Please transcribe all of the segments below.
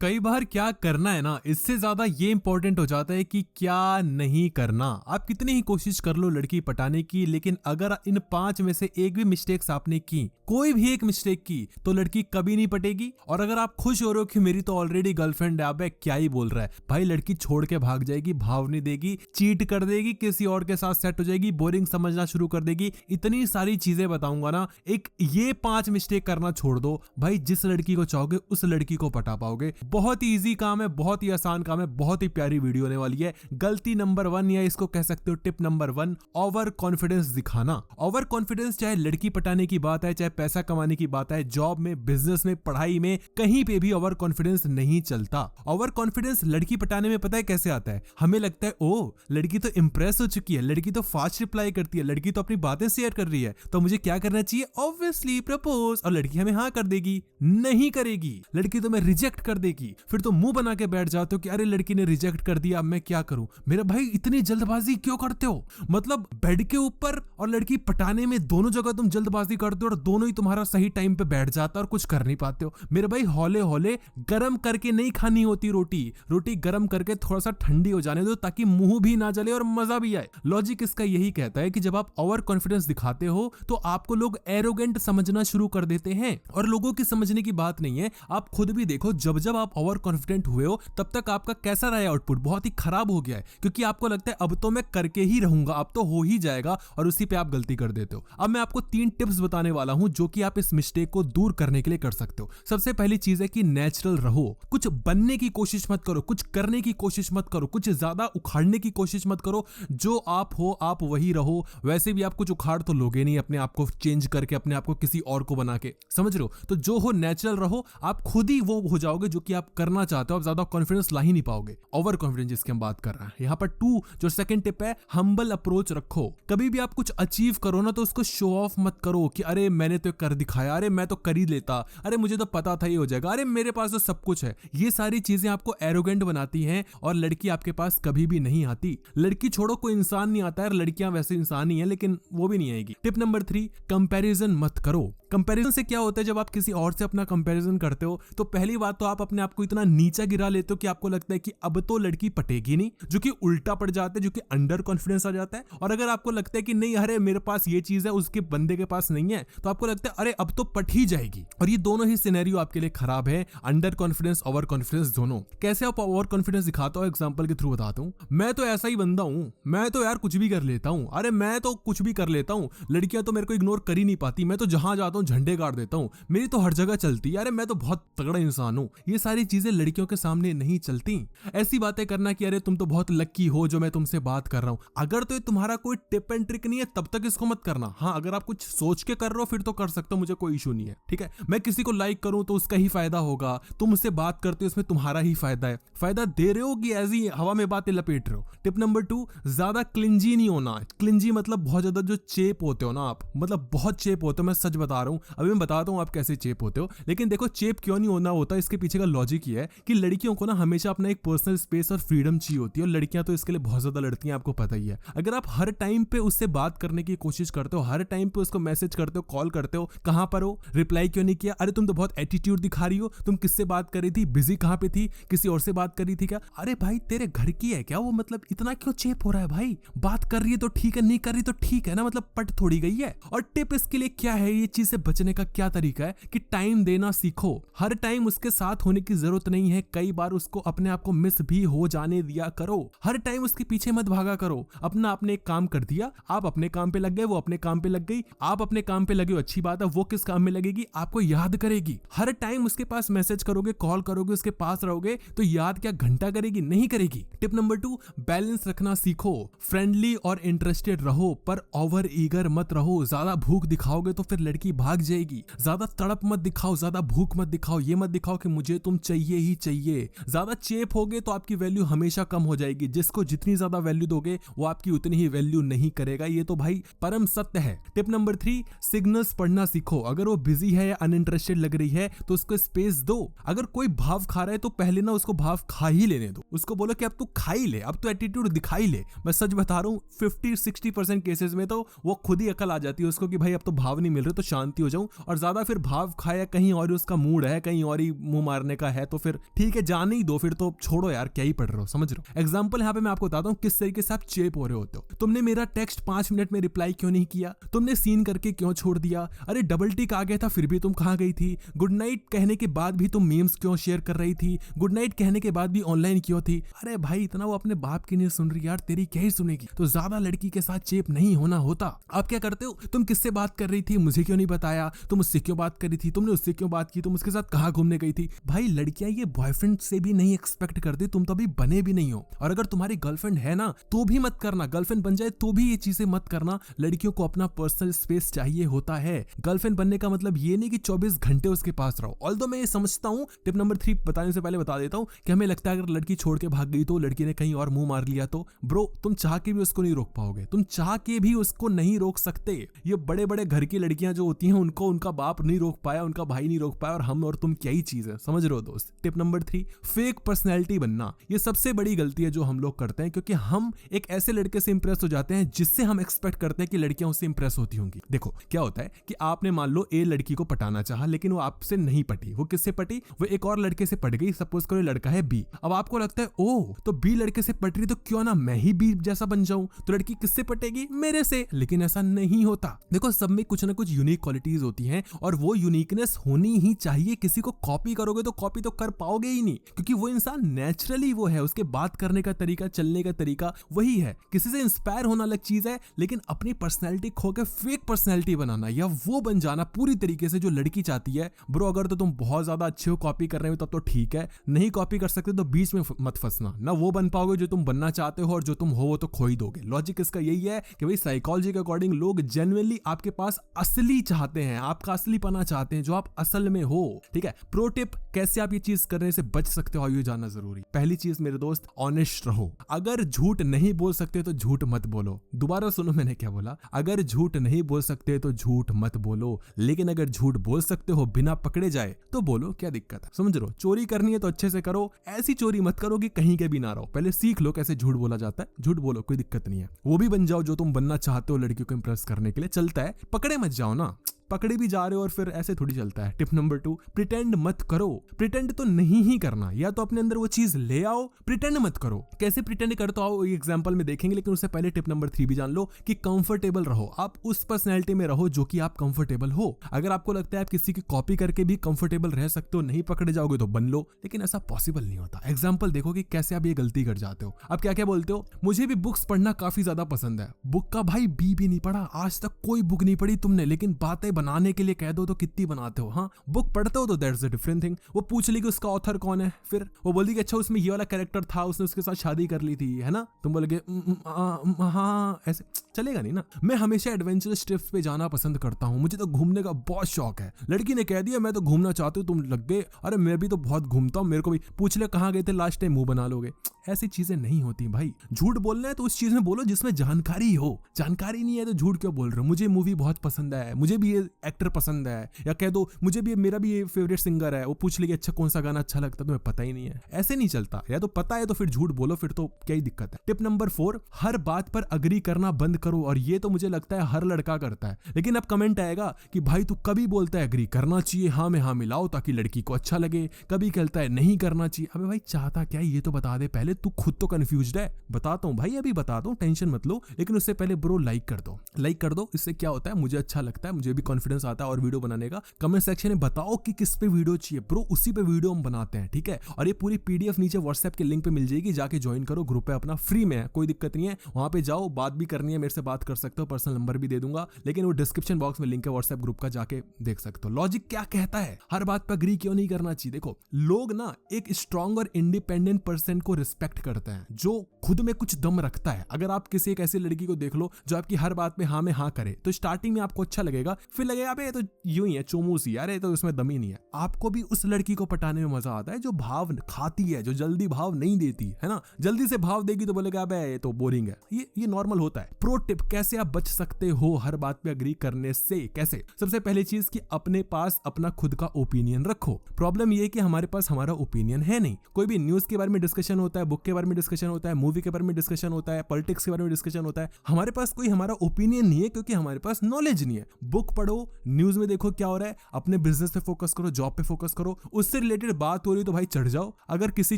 कई बार क्या करना है ना, इससे ज्यादा ये इंपॉर्टेंट हो जाता है कि क्या नहीं करना। आप कितनी ही कोशिश कर लो लड़की पटाने की, लेकिन अगर इन 5 में से एक भी मिस्टेक्स आपने की, कोई भी एक मिस्टेक की, तो लड़की कभी नहीं पटेगी। और अगर आप खुश हो रहे हो कि मेरी तो ऑलरेडी गर्लफ्रेंड है, अबे क्या ही बोल रहा है भाई, लड़की छोड़ के भाग जाएगी, भाव नहीं देगी, चीट कर देगी, किसी और के साथ सेट हो जाएगी, बोरिंग समझना शुरू कर देगी। इतनी सारी चीजें बताऊंगा ना, एक ये 5 मिस्टेक करना छोड़ दो भाई, जिस लड़की को चाहोगे उस लड़की को पटा पाओगे। बहुत ही इजी काम है, बहुत ही आसान काम है, बहुत ही प्यारी वीडियो होने वाली है। गलती नंबर 1 या इसको कह सकते हो टिप नंबर 1, ओवर कॉन्फिडेंस दिखाना। ओवर कॉन्फिडेंस चाहे लड़की पटाने की बात है, चाहे पैसा कमाने की बात है, जॉब में, बिजनेस में, पढ़ाई में, कहीं पे भी ओवर कॉन्फिडेंस नहीं चलता। ओवर कॉन्फिडेंस लड़की पटाने में पता है कैसे आता है? हमें लगता है ओ लड़की तो इंप्रेस हो चुकी है, लड़की तो फास्ट रिप्लाई करती है, लड़की तो अपनी बातें शेयर कर रही है, तो मुझे क्या करना चाहिए? Obviously propose. और लड़की हमें हाँ कर देगी? नहीं करेगी, लड़की तो मैं रिजेक्ट कर देगी। फिर तो मुंह बना के बैठ जाते हो कि अरे लड़की ने रिजेक्ट कर दिया, अब मैं क्या करूं? मेरे भाई इतनी जल्दबाजी क्यों करते हो? मतलब बेड के ऊपर और लड़की पटाने में दोनों जगह तुम जल्दबाजी करते हो और दोनों ही तुम्हारा सही टाइम पे बैठ जाता है और कुछ कर नहीं पाते हो। मेरे भाई हौले हौले गरम करके नहीं खानी होती रोटी, रोटी गरम करके थोड़ा सा ठंडी हो जाने दो ताकि मुंह भी ना जले और मजा भी आए। लॉजिक इसका यही कहता है कि जब आप ओवर कॉन्फिडेंस दिखाते हो तो आपको लोग एरोगेंट समझना शुरू कर देते हैं। और लोगों की समझने की बात नहीं है, आप खुद भी देखो, जब जब आप ओवर कॉन्फिडेंट हुए हो तब तक आपका कैसा रहा है आउटपुट? बहुत ही खराब हो गया है, क्योंकि आपको लगता है अब तो मैं करके ही रहूंगा, अब तो हो ही जाएगा, और उसी पे आप गलती कर देते हो। अब मैं आपको 3 टिप्स बताने वाला हूं जो कि आप इस मिस्टेक को दूर करने के लिए कर सकते हो। सबसे पहली चीज है कि नेचुरल रहो। कुछ बनने की कोशिश मत करो, कुछ करने की कोशिश मत करो, कुछ ज्यादा उखाड़ने की कोशिश मत करो। जो आप हो आप वही रहो। वैसे भी आप कुछ उखाड़ तो लोगे नहीं अपने आप को चेंज करके, अपने आप को किसी और को बना के, समझ रहे हो? तो जो हो नेचुरल रहो, आप खुद ही वो हो जाओगे जो कि आप करना चाहते हो। आप ज्यादा कॉन्फिडेंस ला ही नहीं पाओगे। ओवर कॉन्फिडेंस जिसकी हम बात कर रहे हैं यहाँ पर 2 जो सेकंड टिप है, हम्बल अप्रोच रखो। कभी भी आप कुछ अचीव करो ना तो उसको शो ऑफ मत करो कि अरे मैंने तो कर दिखाया, अरे मैं तो कर ही लेता, अरे मुझे तो पता था ये हो जाएगा, अरे मेरे पास तो सब कुछ है। ये सारी चीजें आपको एरोगेंट बनाती हैं और लड़की आपके पास कभी भी नहीं आती। लड़की छोड़ो, कोई इंसान नहीं आता है, लड़कियां वैसे इंसान ही है, लेकिन वो भी नहीं आएगी। टिप नंबर 3, कंपैरिजन मत करो। कंपैरिजन से क्या होता है? जब आप किसी और से अपना कंपैरिजन करते हो तो पहली बात तो आप अपने आप को इतना नीचा गिरा लेते हो कि आपको लगता है कि अब तो लड़की पटेगी नहीं, जो कि उल्टा पड़ जाता है, जो कि अंडर कॉन्फिडेंस आ जाता है। और अगर आपको लगता है कि नहीं अरे मेरे पास ये चीज है उसके बंदे के पास नहीं है, तो आपको लगता है अरे अब तो पट ही जाएगी। और ये दोनों ही सिनेरियो आपके लिए खराब है, अंडर कॉन्फिडेंस, ओवर कॉन्फिडेंस दोनों। कैसे आप ओवर कॉन्फिडेंस दिखाता हूं, एग्जांपल के थ्रू बताता हूं। मैं तो ऐसा ही बंदा हूं, मैं तो यार कुछ भी कर लेता हूं, अरे मैं तो कुछ भी कर लेता हूं, लड़कियां तो मेरे को इग्नोर कर ही नहीं पाती, मैं तो जहां जाता हूं झंडे गाड़ देता हूं, मेरी तो हर जगह चलती है, अरे मैं तो बहुत तगड़ा इंसान हूं। ये सारी चीजें लड़कियों के सामने नहीं चलती। ऐसी बातें करना कि अरे तुम तो बहुत लकी हो जो मैं तुमसे बात कर रहा हूं, अगर तो ये तुम्हारा कोई टिप एंड ट्रिक नहीं है तब तक इसको मत करना। हाँ, अगर आप कुछ सोच के कर रहे हो फिर तो कर सकते हो, मुझे कोई इशू नहीं है, ठीक है? मैं किसी को लाइक करूं तो उसका ही फायदा होगा, तुम मुझसे बात करते हो उसमें तुम्हारा ही फायदा है। फायदा दे रहे हो कि ऐसी हवा में बातें लपेट रहे हो। टिप नंबर 2, ज्यादा क्लिंजी नहीं होना। क्लिंजी मतलब बहुत ज्यादा जो चेप होते हो ना आप, मतलब बहुत चेप होते हो, मैं सच बता रहा हूं। अभी मैं बताता हूं आप कैसे चेप होते हो, लेकिन देखो चेप क्यों नहीं होना होता, इसके पीछे का लॉजिक ये है कि लड़कियों को ना हमेशा अपना एक पर्सनल स्पेस और फ्रीडम चाहिए होती है, और लड़कियां तो इसके लिए बहुत ज्यादा लड़ती हैं, आपको पता ही है। अगर आप हर टाइम पे उससे बात करने की कोशिश करते हो, हर टाइम पे उसको मैसेज करते हो, कॉल करते हो, कहां पर हो, रिप्लाई क्यों नहीं किया, अरे तुम तो बहुत एटीट्यूड दिखा रही हो, तुम किससे बात कर रही थी, बिजी कहां पे थी, किसी और से बात कर रही थी क्या? अरे भाई तेरे घर की है क्या वो? मतलब इतना क्यों चेप हो रहा है भाई? बात कर रही है तो ठीक है, नहीं कर रही तो ठीक है ना, मतलब पट थोड़ी गई है। और टिप इसके लिए क्या है, ये चीज से बचने का क्या तरीका है कि टाइम देना सीखो। हर टाइम उसके साथ होने की जरूरत नहीं है, कई बार उसको अपने आप को मिस भी हो जाने दिया करो। हर टाइम उसके पीछे मत भागा करो। अपना आपने एक काम कर दिया, आप अपने काम पे लग गए, वो अपने काम पे लग गई, आप अपने काम पे लगे हो, अच्छी बात है, वो किस काम में लगेगी आपको याद करेगी। हर टाइम उसके पास मैसेज करोगे, कॉल करोगे, उसके पास रहोगे तो याद क्या घंटा करेगी? नहीं करेगी। टिप नंबर 2, बैलेंस रखना सीखो। फ्रेंडली और इंटरेस्टेड रहो पर ओवर ईगर मत रहो। ज्यादा भूख दिखाओगे तो फिर लड़की भाग जाएगी। ज्यादा तड़प मत दिखाओ, ज्यादा भूख मत दिखाओ, ये मत दिखाओ कि मुझे तुम चाहिए ही चाहिए। ज्यादा चेप होगे तो आपकी वैल्यू हमेशा कम हो जाएगी। जिसको जितनी ज्यादा वैल्यू दोगे वो आपकी उतनी ही वैल्यू नहीं करेगा, ये तो भाई परम सत्य है। टिप नंबर 3, सिग्नल्स पढ़ना सीखो। अगर वो बिजी है या अनइंटरेस्टेड लग रही है तो उसको स्पेस दो। अगर कोई भाव खा रहा है तो पहले ना उसको भाव खा ही लेने दो। उसको बोलो कि अब तू खा ही ले, अब तो एटीट्यूड दिखा ही ले। मैं सच बता रहा हूँ 50-60% केसेस में तो वो खुद ही अकल आ जाती है उसको कि भाई अब तो भाव नहीं मिल रहे तो शांति हो जाऊं। और ज्यादा फिर भाव खाया कहीं और ही उसका मूड है, कहीं और ही मुंह मारने का है तो फिर ठीक है, जाने ही दो, फिर तो छोड़ो यार, क्या ही पढ़ रहे हो, समझ रहे हो। एग्जाम्पल यहाँ पे मैं आपको बताता हूँ किस तरीके से आप चेप हो रहे होते हो। तुमने मेरा टेक्स्ट 5 मिनट में रिप्लाई क्यों नहीं किया, तुमने सीन करके क्यों छोड़ दिया, अरे डबल टिक आ गया था फिर भी तुम कहाँ गई थी, गुड नाइट कहने के बाद भी तुम मीम्स क्यों शेयर कर रही थी, गुड नाइट कहने के बाद भी ऑनलाइन क्यों थी। अरे भाई इतना वो अपने बाप की नहीं सुन रही यार, तेरी क्या ही सुनेगी। तो ज्यादा लड़की के साथ चेप नहीं होना होता। आप क्या करते हो, तुम किससे बात कर रही थी, मुझे क्यों नहीं बताया, तुम उससे क्यों बात कर रही थी, तुमने उससे क्यों बात की, तुम उसके साथ कहाँ घूमने गई थी। भाई लड़कियां ये बॉयफ्रेंड से भी नहीं एक्सपेक्ट करती, तुम तो अभी बने भी नहीं हो। और अगर तुम्हारी गर्लफ्रेंड है ना तो भी मत करना, गर्लफ्रेंड बन जाए तो भी ये चीजें मत करना। लड़कियों को अपना पर्सनल स्पेस चाहिए होता है। गर्लफ्रेंड बनने का मतलब ये नहीं कि 24 घंटे उसके पास रहो। ऑल्दो मैं ये समझता हूँ, टिप नंबर 3 बताने से पहले बता देता हूँ कि हमें लगता है अगर लड़की छोड़ के भाग गई तो, लड़की ने कहीं और मुंह मार लिया तो, ब्रो तुम चाह के भी उसको नहीं रोक पाओगे, तुम चाह के भी उसको नहीं रोक सकते। ये बड़े बड़े घर की लड़कियां जो होती हैं उनको उनका बाप नहीं रोक पाया, उनका भाई नहीं रोक पाया, और हम और तुम क्या ही चीज है, समझ रहे हो दोस्त। टिप नंबर 3, फेक पर्सनैलिटी बनना। ये सबसे बड़ी गलती है जो हम लोग करते हैं, क्योंकि हम एक ऐसे लड़के से इंप्रेस हो जाते हैं जिससे हम एक्सपेक्ट करते हैं कि लड़कियां उससे इंप्रेस होती होंगी। देखो क्या होता है कि आपने मान लो ए लड़की को पटाना चाहा, लेकिन वो आपसे नहीं पटी। वो किससे पटी, वो एक और लड़के से पट गई। सपोज करो लड़का है बी, अब आपको लगता है ओ तो बी लड़के से पट रही तो क्यों ना मैं ही बी जैसा बन जाऊं, तो लड़की किससे पटेगी, मेरे से। लेकिन ऐसा नहीं होता। देखो सब में कुछ ना कुछ यूनिक क्वालिटीज होती हैं और वो यूनिकनेस होनी ही चाहिए। किसी को कॉपी करोगे तो कॉपी तो कर पाओगे ही नहीं, क्योंकि वो इंसान नेचुरली वो है, उसके बात करने का तरीका, चलने का तरीका वही है। किसी से इंस्पायर होना अलग चीज है, लेकिन अपनी पर्सनैलिटी खो के फेक पर्सनैलिटी बनाना या वो बन जाना पूरी तरीके से जो लड़की चाहती है, ब्रो अगर तो तुम बहुत ज्यादा अच्छे हो कॉपी कर रहे हो तब तो ठीक है, नहीं कॉपी कर सकते तो बीच में मत फंसना। ना वो बन पाओगे जो तुम बनना चाहते हो, और जो तुम हो वो तो खो ही दोगे। लॉजिक इसका यही है कि भाई साइकोलॉजी के अकॉर्डिंग लोग जेन्युइनली आपके पास असली चाहते हैं, आपका असली पना चाहते हैं, जो आप असल में हो। ठीक है, प्रो टिप कैसे आप ये चीज करने से बच सकते हो ये जानना जरूरी। पहली चीज मेरे दोस्त, ऑनेस्ट रहो। अगर झूठ नहीं बोल सकते तो झूठ मत बोलो। दोबारा सुनो मैंने क्या बोला, अगर झूठ नहीं बोल सकते तो झूठ मत बोलो, लेकिन अगर झूठ बोल सकते हो बिना पकड़े जाए तो बोलो, क्या दिक्कत है। समझ लो, चोरी करनी है तो अच्छे से करो, ऐसी चोरी मत करो कि कहीं के भी ना रहो। पहले सीख लो कैसे झूठ बोला जाता है, झूठ बोलो, कोई दिक्कत नहीं है। वो भी बन जाओ जो तुम बनना चाहते हो लड़कियों को इंप्रेस करने के लिए, चलता है। पकड़े मत जाओ ना, पकड़े भी जा रहे हो और फिर ऐसे थोड़ी चलता है। टिप नंबर 2, प्रिटेंड मत करो। प्रिटेंड तो नहीं ही करना, या तो अपने अंदर वो चीज ले आओ, प्रिटेंड मत करो। कैसे प्रिटेंड करते आओ ये एग्जांपल में देखेंगे, लेकिन उससे पहले टिप नंबर 3 भी जान लो कि कंफर्टेबल रहो। आप उस पर्सनैलिटी में रहो जो कि आप कंफर्टेबल हो। अगर आपको लगता है आप किसी की कॉपी करके भी कंफर्टेबल रह सकते हो, नहीं पकड़े जाओगे तो बन लो, लेकिन ऐसा पॉसिबल नहीं होता। एग्जाम्पल देखो कि कैसे आप ये गलती कर जाते हो। आप क्या क्या बोलते हो, मुझे भी बुक्स पढ़ना काफी ज्यादा पसंद है। बुक का भाई बी भी नहीं पढ़ा, आज तक कोई बुक नहीं पढ़ी तुमने, लेकिन बातें बनाने के लिए कह दो तो कितनी बनाते हो। हाँ, बुक पढ़ते हो तो दैट्स अ डिफरेंट थिंग। वो पूछ ली कि उसका ऑथर कौन है, फिर वो बोली कि अच्छा उसमें ये वाला कैरेक्टर था, उसने उसके साथ शादी कर ली थी, है ना। तुम बोलोगे हाँ, ऐसे चलेगा नहीं ना। मैं हमेशा एडवेंचरस ट्रिप्स पे जाना पसंद करता हूँ, मुझे तो घूमने का बहुत शौक है। लड़की ने कह दिया मैं तो घूमना चाहती हूँ, तुम लग गए अरे मैं भी तो बहुत घूमता हूँ, मेरे को भी पूछ ले कहाँ गए थे लास्ट टाइम, मुंह बना लोगे। ऐसी चीजें नहीं होती भाई। झूठ बोलना है तो उस चीज में बोलो जिसमें जानकारी हो। जानकारी नहीं है तो झूठ क्यों बोल रहे हो। मुझे मूवी बहुत पसंद है, मुझे भी ये एक्टर पसंद है, या कह दो मुझे भी मेरा भी ये फेवरेट सिंगर है। वो पूछ ले कि अच्छा कौन सा गाना अच्छा लगता है, तुम्हें पता ही नहीं है। ऐसे नहीं चलता, या तो पता है तो फिर झूठ बोलो, फिर तो क्या ही दिक्कत है। टिप नंबर 4, हर बात पर अग्री करना बंद करो। और ये तो मुझे लगता है हर लड़का करता है, लेकिन अब कमेंट आएगा कि भाई तू कभी बोलता है अग्री करना चाहिए, हाँ में हाँ मिलाओ ताकि लड़की को अच्छा लगे, कभी कहता है नहीं करना चाहिए। अबे भाई चाहता क्या है ये तो बता दे पहले, तू खुद तो कंफ्यूज्ड है। बताता हूँ भाई, अभी बताता हूँ, टेंशन मत लो, लेकिन उससे पहले ब्रो लाइक कर दो, लाइक कर दो। इससे क्या होता है, मुझे अच्छा लगता है, मुझे भी कॉन्फिडेंस आता है और वीडियो बनाने का। कमेंट सेक्शन में बताओ कि किस पे वीडियो चाहिए ब्रो, उसी पे वीडियो हम बनाते हैं, ठीक है। और ये पूरी पीडीएफ नीचे व्हाट्सएप के लिंक पे मिल जाएगी, जाके ज्वाइन करो, ग्रुप है अपना, फ्री में है, कोई दिक्कत नहीं है। वहां पे जाओ, बात भी करनी है मेरे से बात कर सकते हो, पर्सनल नंबर भी दे दूंगा, लेकिन वो डिस्क्रिप्शन बॉक्स में लिंक है व्हाट्सएप ग्रुप का, जाके देख सकते हो। लॉजिक क्या कहता है, हर बात पर अग्री क्यों नहीं करना चाहिए। देखो लोग ना एक स्ट्रॉन्ग और इंडिपेंडेंट पर्सन को रिस्पेक्ट करते हैं जो खुद में कुछ दम रखता है। अगर आप किसी एक ऐसी लड़की को देख लो जो आपकी हर बात में हाँ करे, तो स्टार्टिंग में आपको अच्छा लगेगा, फिर लगेगा अबे ये तो यूं ही है, चोमूसी यार, ये तो उसमें दम ही नहीं है। आपको भी उस लड़की को पटाने में मजा आता है जो भाव खाती है, जो जल्दी भाव नहीं देती है ना। जल्दी से भाव देगी तो बोलेगा अबे ये तो बोरिंग है। ये नॉर्मल होता है। प्रो टिप, कैसे आप बच सकते हो हर बात पे अग्री करने से। कैसे, सबसे पहली चीज कि अपने पास अपना खुद का ओपिनियन रखो। प्रॉब्लम ये है कि हमारे पास हमारा ओपिनियन है नहीं। कोई भी न्यूज के बारे में डिस्कशन होता है, बुक के बारे में डिस्कशन होता है, मूवी के बारे में डिस्कशन होता है, पॉलिटिक्स के बारे में डिस्कशन होता है, हमारे पास कोई हमारा ओपिनियन नहीं है, क्योंकि हमारे पास नॉलेज नहीं है। बुक पढ़ो पढ़ो, न्यूज में देखो क्या हो रहा है, अपने बिजनेस पे फोकस करो, जॉब पे फोकस करो, उससे रिलेटेड बात हो रही तो भाई चढ़ जाओ। अगर किसी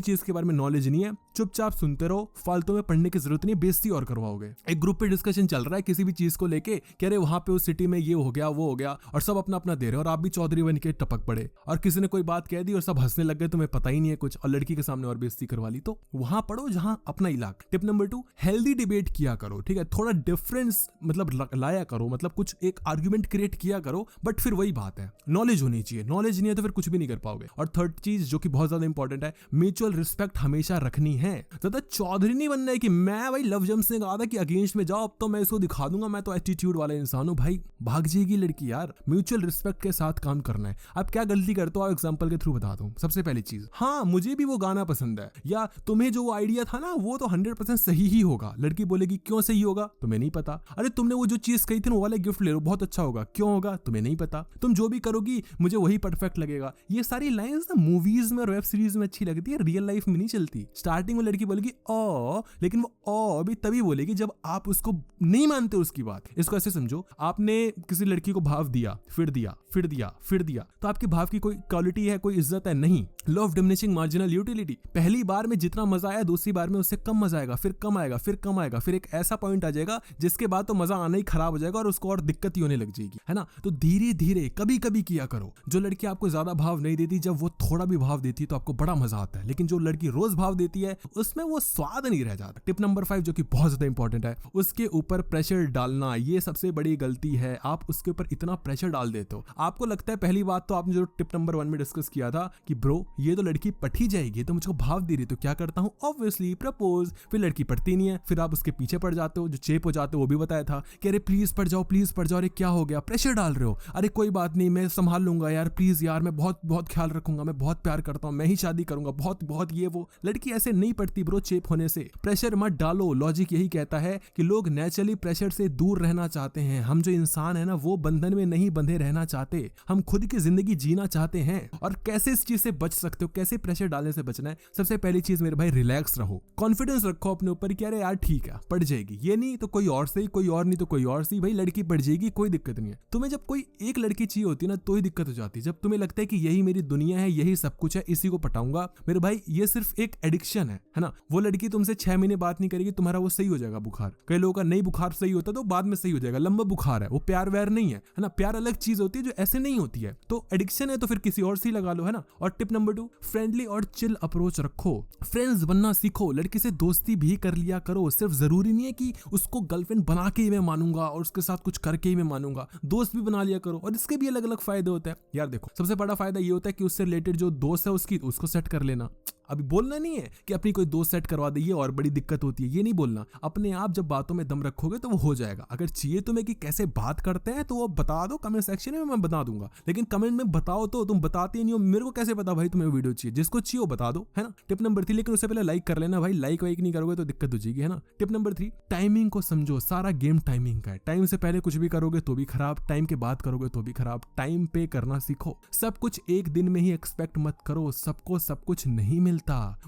चीज के बारे में नॉलेज नहीं है चुपचाप सुनते रहो, फालतू में पढ़ने की जरूरत नहीं, बेइज्जती और करवाओगे। एक ग्रुप पे डिस्कशन चल रहा है किसी भी चीज को लेके, कह रहे वहां पे उस सिटी में ये हो गया वो हो गया, और सब अपना अपना दे रहे हो और आप भी चौधरी बन के टपक पड़े, और किसी ने कोई बात कह दी और सब हंसने लग गए, तुम्हें पता ही नहीं है कुछ, और लड़की के सामने और बेइज्जती करवा ली। तो वहां पढ़ो जहां अपना इलाका। टिप नंबर 2, हेल्दी डिबेट किया करो, ठीक है, थोड़ा डिफरेंस मतलब लाया करो, मतलब कुछ एक आर्ग्यूमेंट क्रिएट किया करो, बट फिर वही बात है, नॉलेज होनी चाहिए, नॉलेज नहीं है तो फिर कुछ भी नहीं कर पाओगे। और थर्ड चीज जो कि बहुत ज्यादा इंपॉर्टेंट है, म्यूचुअल रिस्पेक्ट हमेशा रखनी है। ज्यादा चौधरी नहीं बनना है कि मैं भाई लव जेम्स ने कहा था कि अगेंस्ट में जाओ, अब तो मैं इसको दिखा दूंगा, मैं तो एटीट्यूड वाला इंसान हूं। भाई भाग जाएगी लड़की यार, म्यूचुअल रिस्पेक्ट के साथ काम करना है। आप क्या गलती करते हो, एग्जांपल के थ्रू बता दूं। सबसे पहली चीज, हाँ मुझे भी वो गाना पसंद है, या तुम्हें जो आइडिया था ना वो तो 100% सही ही होगा। लड़की बोलेगी क्यों सही होगा, तुम्हें नहीं पता। अरे तुमने वो जो चीज कही थी ना वो वाला गिफ्ट ले लो, बहुत अच्छा होगा, क्यों होगा, तुम्हें नहीं पता। तुम जो भी करोगी मुझे वही परफेक्ट लगेगा। ये सारी लाइंस ना मूवीज में और वेब सीरीज में अच्छी लगती है, रियल लाइफ में नहीं चलती। स्टार्टिंग में लड़की बोलेगी ओ, लेकिन वो ओ भी तभी बोलेगी जब आप उसको नहीं मानते उसकी बात। इसको ऐसे समझो, आपने किसी लड़की को भाव दिया, फिर दिया, फिर दिया, फिर दिया, तो आपके भाव की कोई क्वालिटी है, कोई इज्जत है? नहीं। Law of diminishing marginal utility, पहली बार में जितना मजा आया दूसरी बार में उससे कम मजा आएगा, फिर कम आएगा, फिर कम आएगा, फिर एक ऐसा पॉइंट आ जाएगा जिसके बाद तो मजा आना ही खराब हो जाएगा और उसको और दिक्कत ही होने लग जाएगी, है ना। तो धीरे धीरे कभी कभी किया करो। जो लड़की आपको ज्यादा भाव नहीं देती, जब वो थोड़ा भी भाव देती है तो आपको बड़ा मजा आता है, लेकिन जो लड़की रोज भाव देती है उसमें वो स्वाद नहीं रह जाता। टिप नंबर 5 जो कि बहुत ज्यादा इंपॉर्टेंट है, उसके ऊपर प्रेशर डालना। ये सबसे बड़ी गलती है, आप उसके ऊपर इतना प्रेशर डाल देते हो। आपको लगता है पहली बात तो आपने जो टिप नंबर 1 में डिस्कस किया था कि ब्रो ये तो लड़की पट ही जाएगी, तो मुझको भाव दे रही, तो क्या करता हूँ, ऑब्वियसली प्रपोज। फिर लड़की पढ़ती नहीं है, फिर आप उसके पीछे पड़ जाते हो, जो चेप हो जाते हो वो भी बताया था कि अरे प्लीज पढ़ जाओ, प्लीज पढ़ जाओ। अरे क्या हो गया, प्रेशर डाल रहे हो, अरे कोई बात नहीं मैं संभाल लूंगा यार, प्लीज यार मैं बहुत बहुत ख्याल रखूंगा, मैं बहुत प्यार करता हूँ, मैं ही शादी करूंगा, बहुत बहुत ये वो। लड़की ऐसे नहीं पढ़ती ब्रो, चेप होने से। प्रेशर मत डालो। लॉजिक यही कहता है कि लोग नेचुरली प्रेशर से दूर रहना चाहते हैं। हम जो इंसान है ना वो बंधन में नहीं बंधे रहना चाहते, हम खुद की जिंदगी जीना चाहते हैं। और कैसे इस चीज से बच सकते हो, कैसे प्रेशर डालने से बचना है? सबसे पहली चीज मेरे भाई, रिलैक्स रहो, कॉन्फिडेंस रखो अपने ऊपर कि अरे यार ठीक है पढ़ जाएगी, ये नहीं तो कोई और सही, कोई और नहीं तो कोई और सही, भाई लड़की पढ़ जाएगी, कोई दिक्कत नहीं है। तुम्हें जब कोई एक लड़की चाहिए होती है ना तो ही दिक्कत हो जाती है। जब तुम्हें लगता है कि यही मेरी दुनिया है, यही सब कुछ है, इसी को पटाऊंगा, मेरे भाई ये सिर्फ एक एडिक्शन है ना। वो लड़की तुमसे 6 महीने बात नहीं करेगी, तुम्हारा वो सही हो जाएगा बुखार। कई लोगों का नहीं बुखार सही होता तो बाद में सही हो जाएगा, लंबा बुखार है, वो प्यार व्यार नहीं है ना। प्यार अलग चीज होती है जो ऐसे नहीं होती है। तो एडिक्शन है तो फिर किसी और से लगा लो, है ना। और टिप नंबर 2, फ्रेंडली और चिल अप्रोच रखो, फ्रेंड्स बनना सीखो। लड़की से दोस्ती भी कर लिया करो, सिर्फ जरूरी नहीं है कि उसको गर्लफ्रेंड बना के ही मैं मानूंगा और उसके साथ कुछ करके ही मैं मानूंगा। दोस्त भी बना लिया करो, और इसके भी अलग अलग फायदे होते हैं यार। देखो सबसे बड़ा फायदा ये होता है कि उससे रिलेटेड जो दोस्त है उसको सेट कर लेना। अभी बोलना नहीं है कि अपनी कोई दोस्त सेट करवा दे, ये और बड़ी दिक्कत होती है, ये नहीं बोलना। अपने आप जब बातों में दम रखोगे तो वो हो जाएगा। अगर चाहिए तुम्हें कि कैसे बात करते हैं तो वो बता दो कमेंट सेक्शन में, मैं बता दूंगा। लेकिन कमेंट में बताओ तो, तुम बताते नहीं हो, मेरे को कैसे पता भाई तुम्हें वीडियो चाहिए? जिसको चाहिए वो बता दो, है ना। टिप नंबर 3, लेकिन उससे पहले लाइक कर लेना भाई, लाइक वाइक नहीं करोगे तो दिक्कत हो जाएगी, है ना। टिप नंबर 3, टाइमिंग को समझो। सारा गेम टाइमिंग का है। टाइम से पहले कुछ भी करोगे तो भी खराब, टाइम के बाद करोगे तो भी खराब। टाइम पे करना सीखो। सब कुछ एक दिन में ही एक्सपेक्ट मत करो, सबको सब कुछ नहीं मिलता,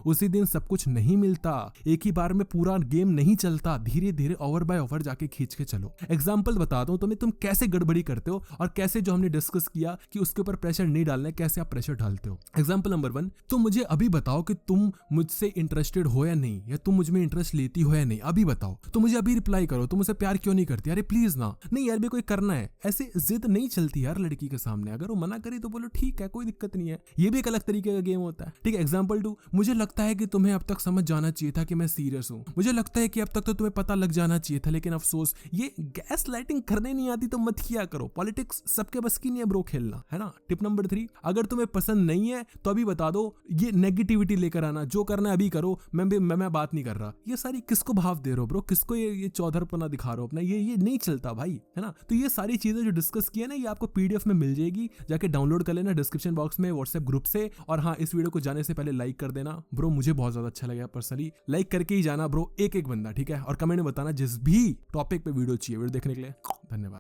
उसी दिन सब कुछ नहीं मिलता, एक ही बार में पूरा गेम नहीं चलता। धीरे धीरे ओवर बाय ओवर जाके खींच के चलो। एग्जांपल बता दो तुम्हें, तुम कैसे गड़बड़ी करते हो और कैसे जो हमने डिस्कस किया कि उसके ऊपर प्रेशर नहीं डालना है, कैसे आप प्रेशर डालते हो। एग्जांपल नंबर 1, तुम मुझे अभी बताओ कि तुम मुझसे इंटरेस्टेड हो या नहीं, या तुम मुझ में इंटरेस्ट लेती हो या नहीं, अभी बताओ। तुम मुझे अभी रिप्लाई करो, तुम मुझसे प्यार क्यों नहीं करती? अरे प्लीज ना, नहीं यार भी कोई करना है। ऐसे जिद नहीं चलती यार लड़की के सामने। अगर वो मना करी तो बोलो ठीक है, कोई दिक्कत नहीं है, ये भी एक अलग तरीके का गेम होता है, ठीक है। एग्जांपल 2, मुझे लगता है कि तुम्हें अब तक समझ जाना चाहिए था कि मैं सीरियस हूं। मुझे लगता है कि अब तक तो तुम्हें पता लग जाना चाहिए था, लेकिन अफसोस ये गैस लाइटिंग करने नहीं आती तो मत किया करो। पॉलिटिक्स सबके बस की नहीं है ब्रो खेलना, है ना। टिप नंबर 3, अगर तुम्हें पसंद नहीं है तो अभी बता दो, ये नेगेटिविटी लेकर आना, जो करना है अभी करो, मैं बात नहीं कर रहा। ये सारी किसको भाव दे रहे हो ब्रो, किसको ये चौधरपना दिखा रहे हो अपना, ये नहीं चलता भाई, है ना। तो ये सारी चीजें जो डिस्कस किया ना, ये आपको पीडीएफ में मिल जाएगी, जाके डाउनलोड कर लेना डिस्क्रिप्शन बॉक्स में व्हाट्सएप ग्रुप से। और हाँ, इस वीडियो को जाने से पहले लाइक कर देना ब्रो, मुझे बहुत ज्यादा अच्छा लगा पर्सनली। लाइक करके ही जाना ब्रो, एक एक बंदा, ठीक है। और कमेंट में बताना जिस भी टॉपिक पे वीडियो चाहिए। वीडियो देखने के लिए धन्यवाद।